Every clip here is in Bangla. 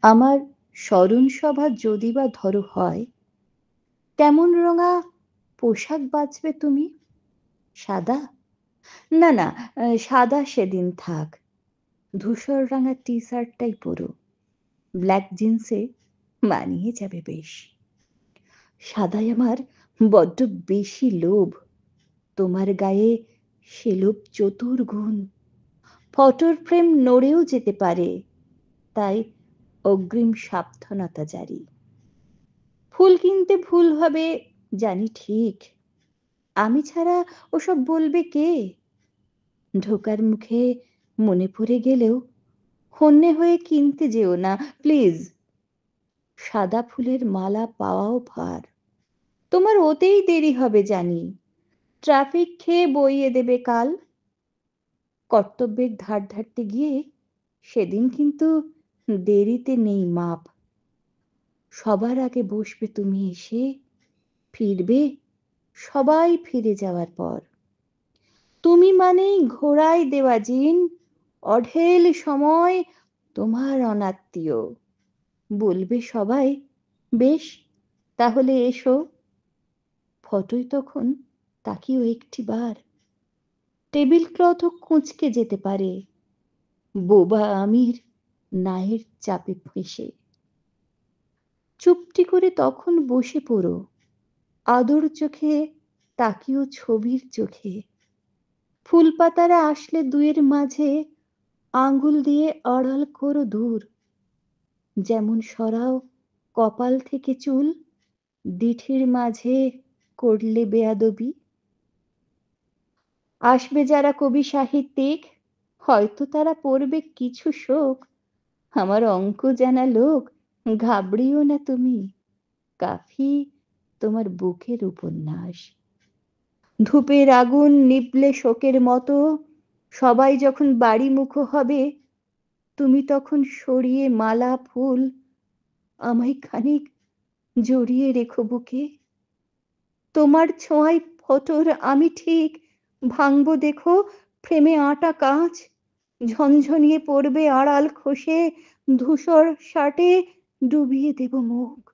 আমার স্মরণসভা যদি বা ধরো হয়, কেমন রঙা পোশাক বাছবে তুমি? সাদা? না, না, সাদা সেদিন থাক। ধূসর রাঙা টি-শার্টটাই পরো। ব্ল্যাক জিন্সে মানিয়ে যাবে বেশ। সাদায় আমার বড্ড বেশি লোভ। তোমার গায়ে সে লোভ চতুর্গুণ। ফটোর ফ্রেম নড়েও যেতে পারে, তাই অগ্রিম সাবধানতা জারি। ফুল কিনতে ভুল হবে জানি ঠিক, আমি ছাড়া ওসব বলবে কে? ঢোকার মুখে মনে পড়ে গেলেও হন্যে হয়ে কিনতে যেও না প্লিজ। সাদা ফুলের মালা পাওয়াও ভার। তোমার ওতেই দেরি হবে জানি, ট্রাফিক খেয়ে বইয়ে দেবে কাল। কর্তব্যের ধার ধারতে গিয়ে সেদিন কিন্তু দেরিতে নেই মাপ। সবার আগে বসবে তুমি এসে, ফিরবে সবাই ফিরে যাওয়ার পর। তুমি মানেই ঘোড়ায় দেওয়া জিন, অঢেল সময় তোমার অনাত্মীয়। বলবে সবাই, বেশ তাহলে এসো। ফটোয় তখন তাকিও একটি বার, টেবিল ক্লথও কুঁচকে যেতে পারে। বোবা আমির নায়ের চাপে ফেঁসে। চুপটি করে তখন বসে পড়ো, আদর চোখে তাকিও ছবির চোখে। ফুলপাতারা আসলে দুয়ের মাঝে আঙ্গুল দিয়ে আড়াল করো দূর। যেমন সরাও কপাল থেকে চুল, ডিঠির মাঝে করলে বেয়াদবি। আসবে যারা কবি সাহিত্যিক, হয়তো তারা পড়বে কিছু শোক। আমার অঙ্ক জানা লোক, ঘাবড়িও না তুমি, কাফি তোমার বুকের উপন্যাস। ধূপের আগুন নিবলে শোকের মতো, সবাই যখন বাড়ি মুখো হবে, তুমি তখন সরিয়ে মালা ফুল আমায় খানিক জড়িয়ে রেখো বুকে। তোমার ছোঁয়ায় ফটোর আমি ঠিক ভাঙবো দেখো ফ্রেমে আটা কাঁচ। ঝনঝনিয়ে পড়বে আড়াল খসে, ধূসর শার্টে ডুবিয়ে দেব মুখ।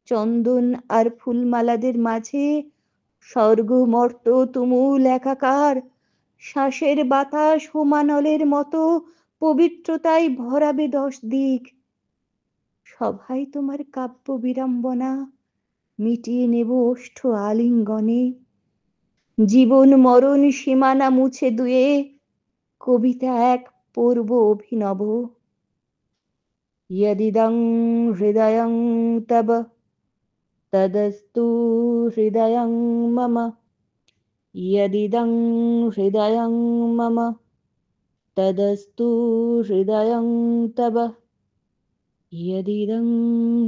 চন্দন আর ফুলমালাদের মাঝে স্বর্গ মর্ত তুমুল একাকার। শ্বাসের বাতাস হোমানলের মতো পবিত্রতায় ভরাবে 10 দিক। সভায় তোমার কাব্য বিড়ম্বনা মিটিয়ে নেব ওষ্ঠ আলিঙ্গনে। জীবন মরণ সীমানা মুছে দুয়ে কবিতা এক পড়ব অভিনব। यदिदं हृदयं तव तदस्तु हृदयं मम। यदिदं हृदयं मम तदस्तु हृदयं तव। यदिदं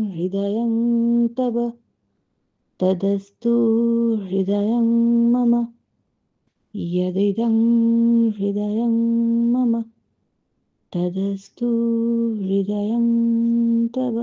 हृदयं तव तदस्तु हृदयं मम। यदिदं हृदयं मम तदस्तु हृदयं तव।